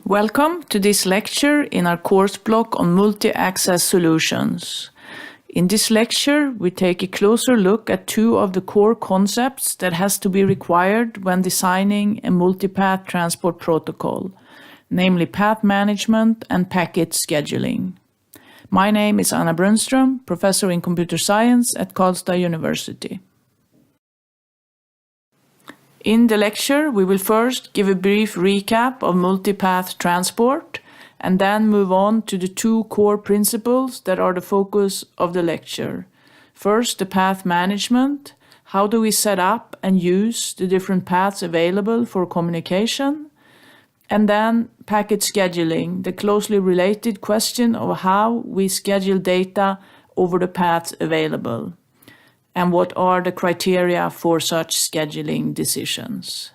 Welcome to this lecture in our course block on multi-access solutions. In this lecture, we take a closer look at two of the core concepts that has to be required when designing a multipath transport protocol, namely path management and packet scheduling. My name is Anna Brunström, professor in computer science at Karlstad University. In the lecture, we will first give a brief recap of multipath transport and then move on to the two core principles that are the focus of the lecture. First, the path management. How do we set up and use the different paths available for communication? And then packet scheduling, the closely related question of how we schedule data over the paths available. And what are the criteria for such scheduling decisions?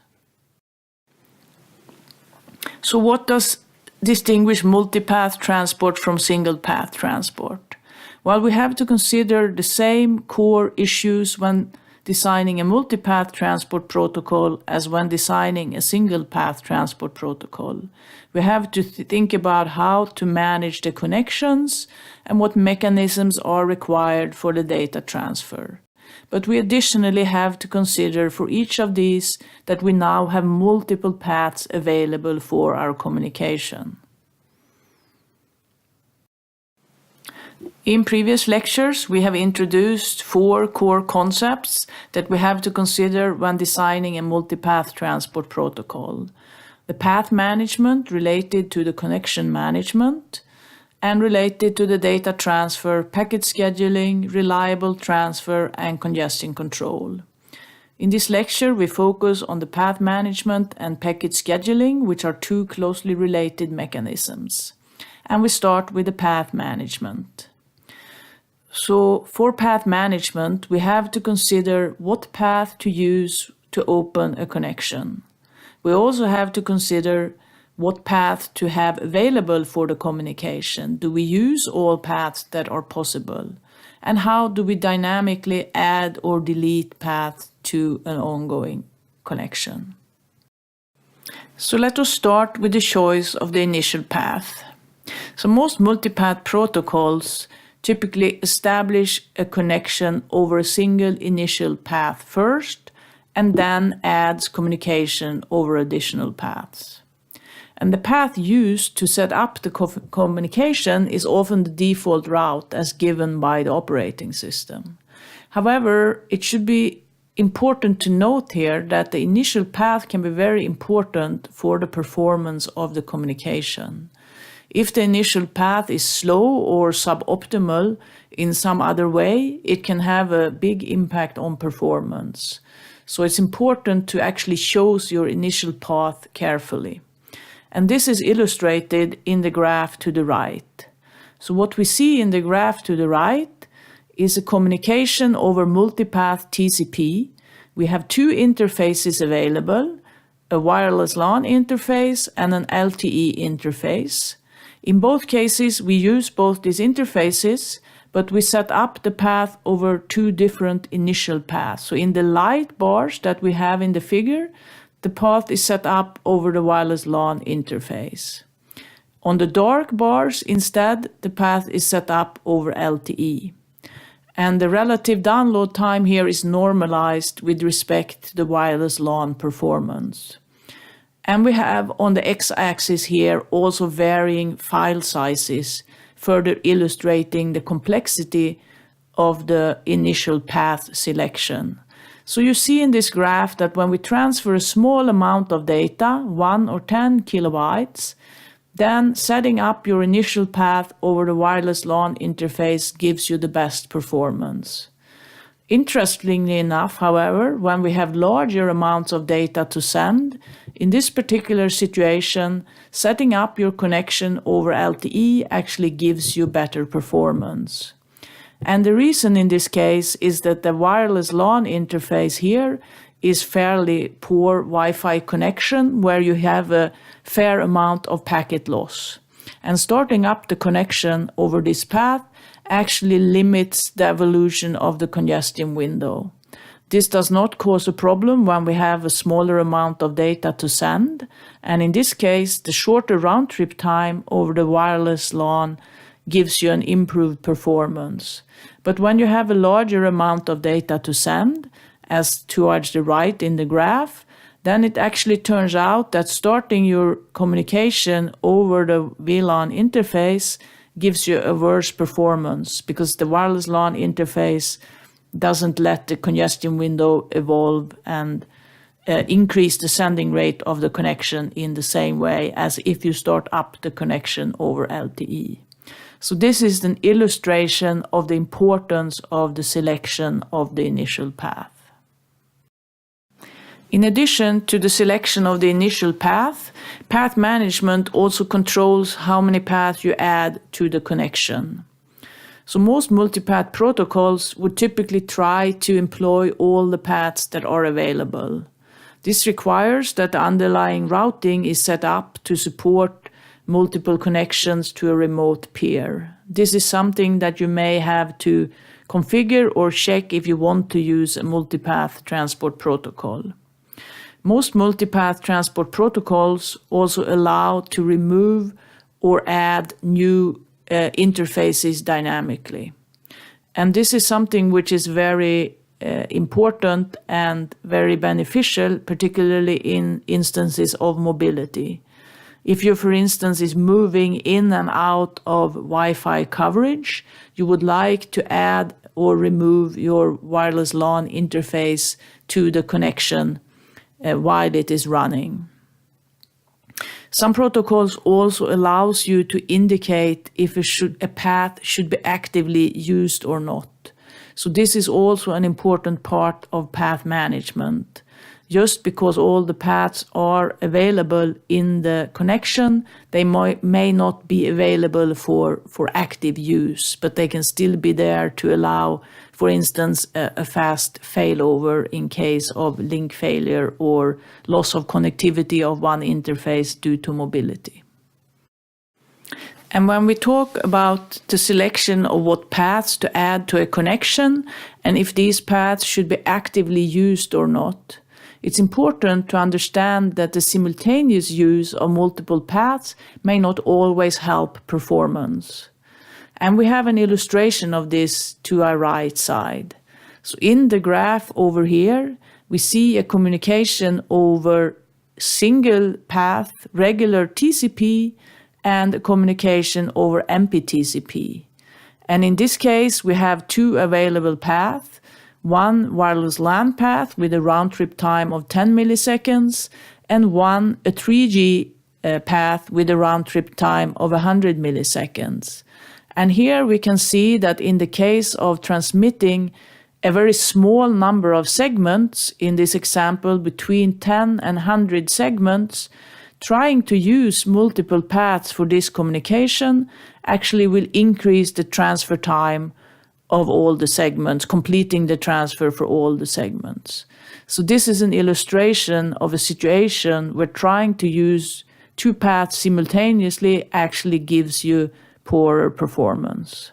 So what does distinguish multipath transport from single-path transport? Well, we have to consider the same core issues when designing a multipath transport protocol as when designing a single-path transport protocol. We have to think about how to manage the connections and what mechanisms are required for the data transfer. But we additionally have to consider for each of these that we now have multiple paths available for our communication. In previous lectures, we have introduced four core concepts that we have to consider when designing a multipath transport protocol. The path management related to the connection management, and related to the data transfer, packet scheduling, reliable transfer, and congestion control. In this lecture, we focus on the path management and packet scheduling, which are two closely related mechanisms. And we start with the path management. So for path management, we have to consider what path to use to open a connection. We also have to consider what path to have available for the communication. Do we use all paths that are possible? And how do we dynamically add or delete paths to an ongoing connection? So let us start with the choice of the initial path. So most multipath protocols typically establish a connection over a single initial path first, and then adds communication over additional paths. And the path used to set up the communication is often the default route as given by the operating system. However, it should be important to note here that the initial path can be very important for the performance of the communication. If the initial path is slow or suboptimal in some other way, it can have a big impact on performance. So it's important to actually choose your initial path carefully. And this is illustrated in the graph to the right. So what we see in the graph to the right is a communication over multipath TCP. We have two interfaces available, a wireless LAN interface and an LTE interface. In both cases, we use both these interfaces, but we set up the path over two different initial paths. So in the light bars that we have in the figure, the path is set up over the wireless LAN interface. On the dark bars, instead, the path is set up over LTE. And the relative download time here is normalized with respect to the wireless LAN performance. And we have on the x-axis here also varying file sizes, further illustrating the complexity of the initial path selection. So you see in this graph that when we transfer a small amount of data, 1 or 10 kilobytes, then setting up your initial path over the wireless LAN interface gives you the best performance. Interestingly enough, however, when we have larger amounts of data to send, in this particular situation, setting up your connection over LTE actually gives you better performance. And the reason in this case is that the wireless LAN interface here is fairly poor Wi-Fi connection where you have a fair amount of packet loss. And starting up the connection over this path actually limits the evolution of the congestion window. This does not cause a problem when we have a smaller amount of data to send, and in this case, the shorter round-trip time over the wireless LAN gives you an improved performance. But when you have a larger amount of data to send, as towards the right in the graph, then it actually turns out that starting your communication over the VLAN interface gives you a worse performance because the wireless LAN interface doesn't let the congestion window evolve and increase the sending rate of the connection in the same way as if you start up the connection over LTE. So this is an illustration of the importance of the selection of the initial path. In addition to the selection of the initial path, path management also controls how many paths you add to the connection. So most multipath protocols would typically try to employ all the paths that are available. This requires that the underlying routing is set up to support multiple connections to a remote peer. This is something that you may have to configure or check if you want to use a multipath transport protocol. Most multipath transport protocols also allow to remove or add new interfaces dynamically. And this is something which is very important and very beneficial, particularly in instances of mobility. If you, for instance, is moving in and out of Wi-Fi coverage, you would like to add or remove your wireless LAN interface to the connection while it is running. Some protocols also allows you to indicate if a path should be actively used or not. So this is also an important part of path management. Just because all the paths are available in the connection, they may not be available for active use, but they can still be there to allow, for instance, a fast failover in case of link failure or loss of connectivity of one interface due to mobility. And when we talk about the selection of what paths to add to a connection, and if these paths should be actively used or not, it's important to understand that the simultaneous use of multiple paths may not always help performance. And we have an illustration of this to our right side. So in the graph over here, we see a communication over single path, regular TCP, and a communication over MPTCP. And in this case, we have two available paths. One wireless LAN path with a round-trip time of 10 milliseconds, and one a 3G path with a round-trip time of 100 milliseconds. And here we can see that in the case of transmitting a very small number of segments, in this example between 10 and 100 segments, trying to use multiple paths for this communication actually will increase the transfer time of all the segments, completing the transfer for all the segments. So this is an illustration of a situation where trying to use two paths simultaneously actually gives you poorer performance.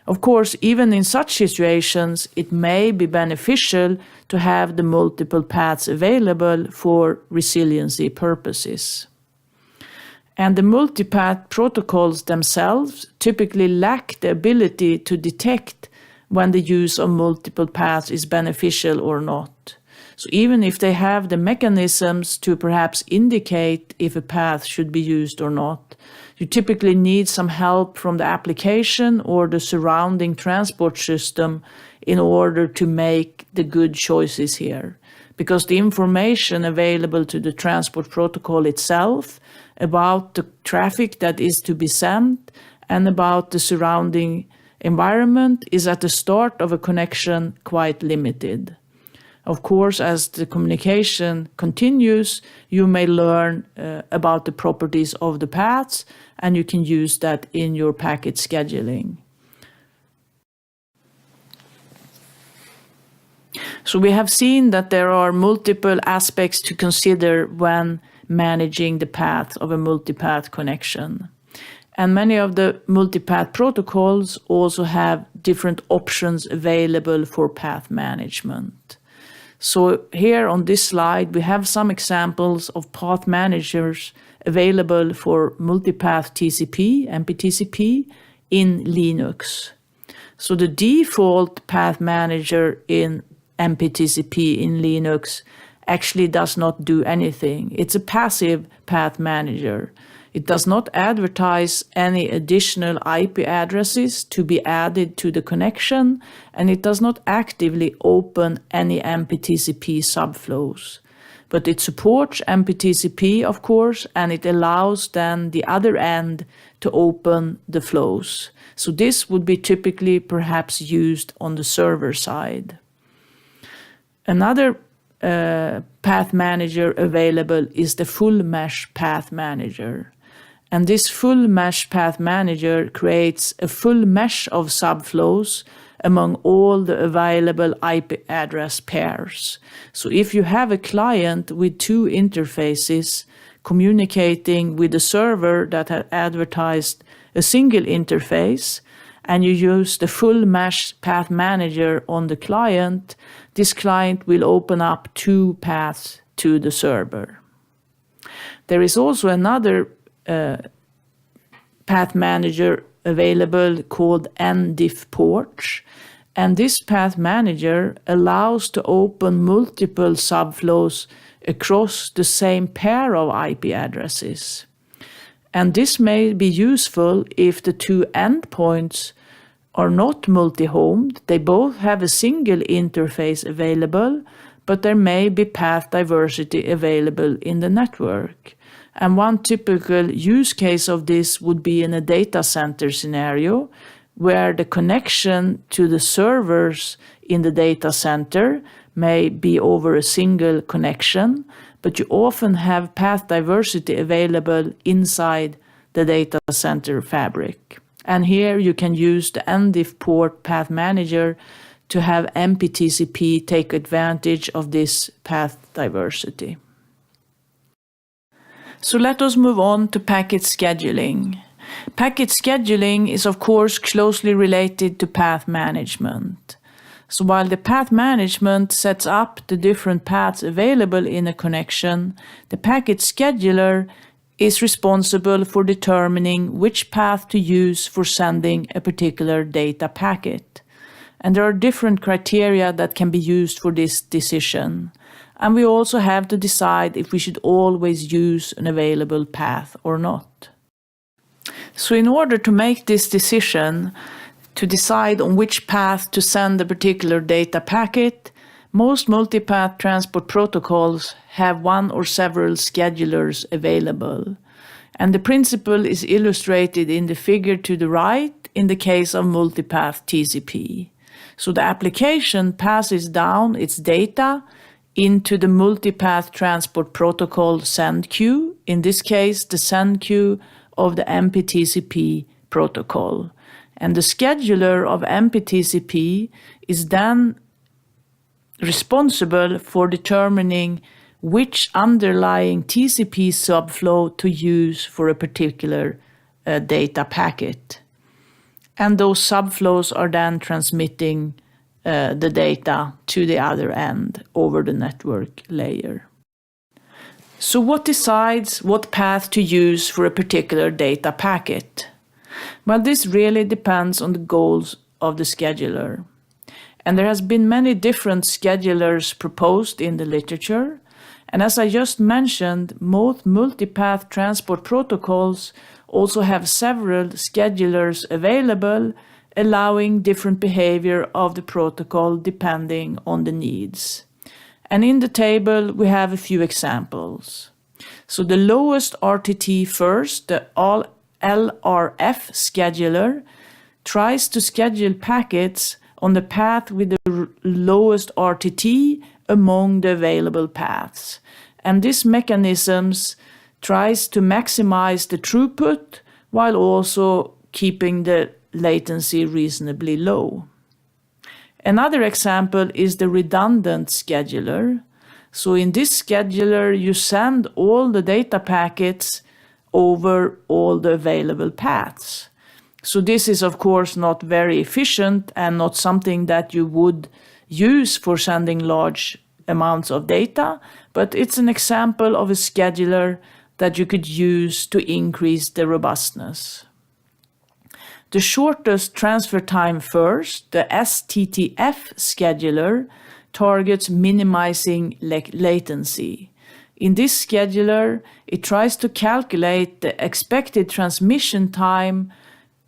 Of course, even in such situations, it may be beneficial to have the multiple paths available for resiliency purposes. And the multipath protocols themselves typically lack the ability to detect when the use of multiple paths is beneficial or not. So even if they have the mechanisms to perhaps indicate if a path should be used or not, you typically need some help from the application or the surrounding transport system in order to make the good choices here. Because the information available to the transport protocol itself about the traffic that is to be sent and about the surrounding environment is at the start of a connection quite limited. Of course, as the communication continues, you may learn about the properties of the paths, and you can use that in your packet scheduling. So we have seen that there are multiple aspects to consider when managing the path of a multipath connection. And many of the multipath protocols also have different options available for path management. So here on this slide, we have some examples of path managers available for multipath TCP, MPTCP, in Linux. So the default path manager in MPTCP in Linux actually does not do anything. It's a passive path manager. It does not advertise any additional IP addresses to be added to the connection, and it does not actively open any MPTCP subflows. But it supports MPTCP, of course, and it allows then the other end to open the flows. So this would be typically perhaps used on the server side. Another path manager available is the full mesh path manager. And this full mesh path manager creates a full mesh of subflows among all the available IP address pairs. So if you have a client with two interfaces communicating with a server that had advertised a single interface, and you use the full mesh path manager on the client, this client will open up two paths to the server. There is also another path manager available called NDiff ports, and this path manager allows to open multiple subflows across the same pair of IP addresses. And this may be useful if the two endpoints are not multi-homed. They both have a single interface available, but there may be path diversity available in the network. And one typical use case of this would be in a data center scenario where the connection to the servers in the data center may be over a single connection, but you often have path diversity available inside the data center fabric. And here you can use the NDiff port path manager to have MPTCP take advantage of this path diversity. So let us move on to packet scheduling. Packet scheduling is of course closely related to path management. So while the path management sets up the different paths available in a connection, the packet scheduler is responsible for determining which path to use for sending a particular data packet. And there are different criteria that can be used for this decision. And we also have to decide if we should always use an available path or not. So in order to make this decision, to decide on which path to send a particular data packet, most multipath transport protocols have one or several schedulers available. And the principle is illustrated in the figure to the right in the case of multipath TCP. So the application passes down its data into the multipath transport protocol send queue, in this case the send queue of the MPTCP protocol. And the scheduler of MPTCP is then responsible for determining which underlying TCP subflow to use for a particular data packet. And those subflows are then transmitting the data to the other end over the network layer. So what decides what path to use for a particular data packet? Well, this really depends on the goals of the scheduler. And there has been many different schedulers proposed in the literature. And as I just mentioned, most multipath transport protocols also have several schedulers available, allowing different behavior of the protocol depending on the needs. And in the table, we have a few examples. So the lowest RTT first, the LRF scheduler, tries to schedule packets on the path with the lowest RTT among the available paths. And this mechanism tries to maximize the throughput while also keeping the latency reasonably low. Another example is the redundant scheduler. So in this scheduler, you send all the data packets over all the available paths. So this is of course not very efficient and not something that you would use for sending large amounts of data, but it's an example of a scheduler that you could use to increase the robustness. The shortest transfer time first, the STTF scheduler, targets minimizing latency. In this scheduler, it tries to calculate the expected transmission time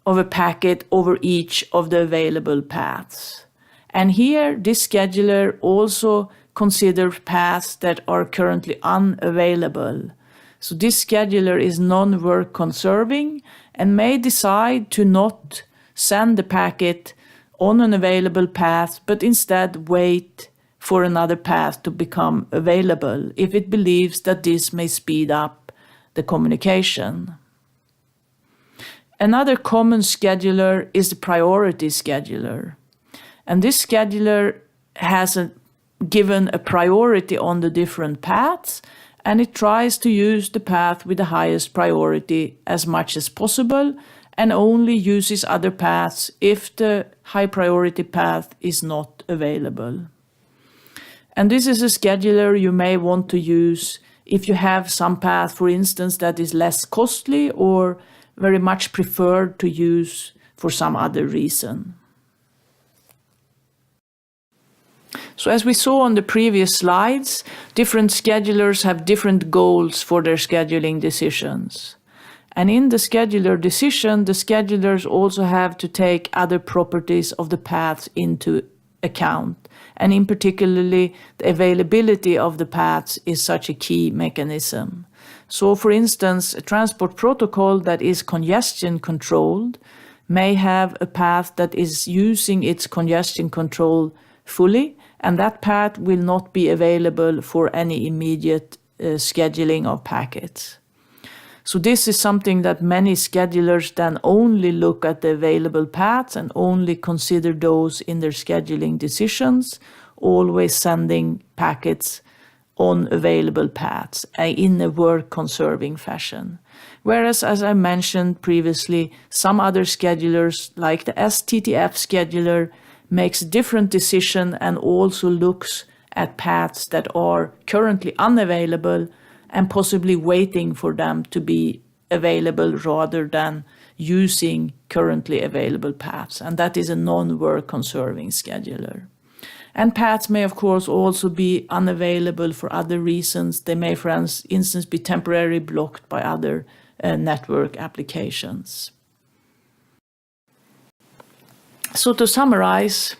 of a packet over each of the available paths. And here, this scheduler also considers paths that are currently unavailable. So this scheduler is non-work conserving and may decide to not send the packet on an available path, but instead wait for another path to become available if it believes that this may speed up the communication. Another common scheduler is the priority scheduler. And this scheduler has given a priority on the different paths, and it tries to use the path with the highest priority as much as possible and only uses other paths if the high priority path is not available. And this is a scheduler you may want to use if you have some path, for instance, that is less costly or very much preferred to use for some other reason. So as we saw on the previous slides, different schedulers have different goals for their scheduling decisions. And in the scheduler decision, the schedulers also have to take other properties of the paths into account. And in particularly, the availability of the paths is such a key mechanism. So for instance, a transport protocol that is congestion controlled may have a path that is using its congestion control fully, and that path will not be available for any immediate scheduling of packets. So this is something that many schedulers then only look at the available paths and only consider those in their scheduling decisions, always sending packets on available paths in a work-conserving fashion. Whereas, as I mentioned previously, some other schedulers, like the STTF scheduler, makes a different decision and also looks at paths that are currently unavailable and possibly waiting for them to be available rather than using currently available paths. And that is a non-work conserving scheduler. And paths may, of course, also be unavailable for other reasons. They may, for instance, be temporarily blocked by other network applications. So to summarize,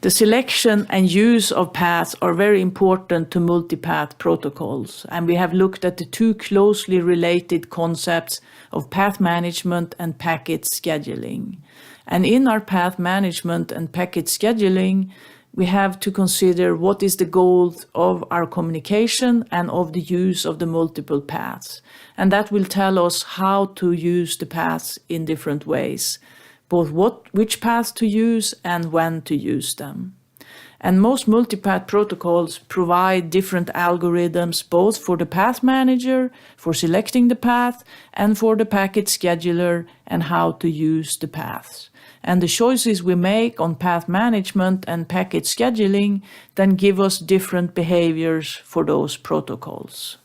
the selection and use of paths are very important to multipath protocols, and we have looked at the two closely related concepts of path management and packet scheduling. And in our path management and packet scheduling, we have to consider what is the goal of our communication and of the use of the multiple paths. And that will tell us how to use the paths in different ways, both which paths to use and when to use them. And most multipath protocols provide different algorithms both for the path manager, for selecting the path, and for the packet scheduler and how to use the paths. And the choices we make on path management and packet scheduling then give us different behaviors for those protocols.